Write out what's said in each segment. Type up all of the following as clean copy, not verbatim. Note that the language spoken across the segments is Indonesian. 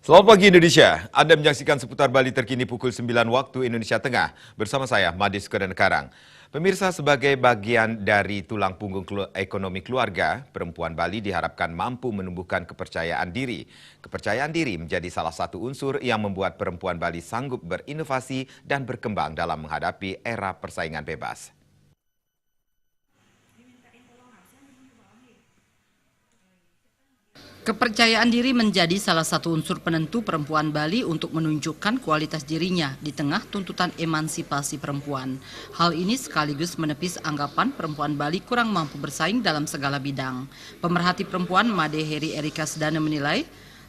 Selamat pagi Indonesia, Anda menyaksikan seputar Bali terkini pukul 9 waktu Indonesia Tengah. Bersama saya, Madi Sukadankarang. Pemirsa, sebagai bagian dari tulang punggung ekonomi keluarga, perempuan Bali diharapkan mampu menumbuhkan kepercayaan diri. Kepercayaan diri menjadi salah satu unsur yang membuat perempuan Bali sanggup berinovasi dan berkembang dalam menghadapi era persaingan bebas. Kepercayaan diri menjadi salah satu unsur penentu perempuan Bali untuk menunjukkan kualitas dirinya di tengah tuntutan emansipasi perempuan. Hal ini sekaligus menepis anggapan perempuan Bali kurang mampu bersaing dalam segala bidang. Pemerhati perempuan Made Heri Erika Sedana menilai,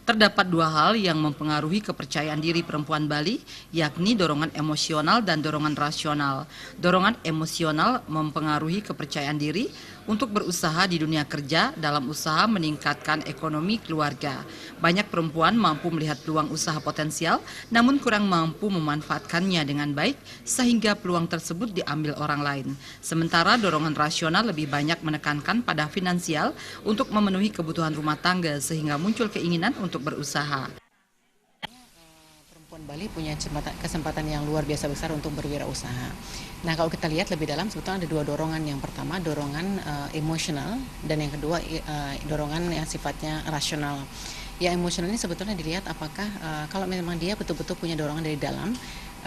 terdapat dua hal yang mempengaruhi kepercayaan diri perempuan Bali, yakni dorongan emosional dan dorongan rasional. Dorongan emosional mempengaruhi kepercayaan diri untuk berusaha di dunia kerja dalam usaha meningkatkan ekonomi keluarga. Banyak perempuan mampu melihat peluang usaha potensial, namun kurang mampu memanfaatkannya dengan baik sehingga peluang tersebut diambil orang lain. Sementara dorongan rasional lebih banyak menekankan pada finansial untuk memenuhi kebutuhan rumah tangga sehingga muncul keinginan untuk berusaha. Perempuan Bali punya kesempatan yang luar biasa besar untuk berwirausaha. Nah, kalau kita lihat lebih dalam, sebetulnya ada dua dorongan. Yang pertama dorongan emosional dan yang kedua dorongan yang sifatnya rasional. Ya, emosional ini sebetulnya dilihat apakah kalau memang dia betul-betul punya dorongan dari dalam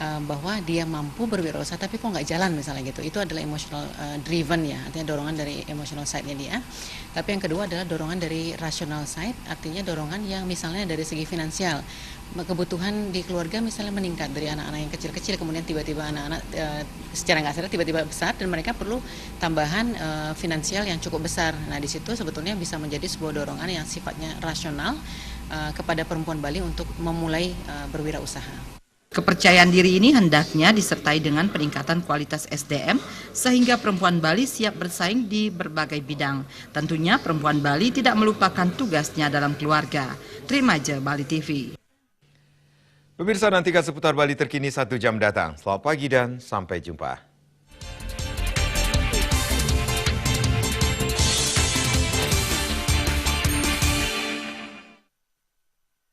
bahwa dia mampu berwirausaha tapi kok nggak jalan misalnya gitu, itu adalah emotional driven ya, artinya dorongan dari emotional side-nya dia. Tapi yang kedua adalah dorongan dari rational side, artinya dorongan yang misalnya dari segi finansial, kebutuhan di keluarga misalnya meningkat dari anak-anak yang kecil-kecil, kemudian tiba-tiba anak-anak secara nggak sadar tiba-tiba besar dan mereka perlu tambahan finansial yang cukup besar. Nah, di situ sebetulnya bisa menjadi sebuah dorongan yang sifatnya rasional kepada perempuan Bali untuk memulai berwirausaha. Kepercayaan diri ini hendaknya disertai dengan peningkatan kualitas SDM sehingga perempuan Bali siap bersaing di berbagai bidang. Tentunya perempuan Bali tidak melupakan tugasnya dalam keluarga. Terima aja Bali TV. Pemirsa, nantikan seputar Bali terkini 1 jam datang. Selamat pagi dan sampai jumpa.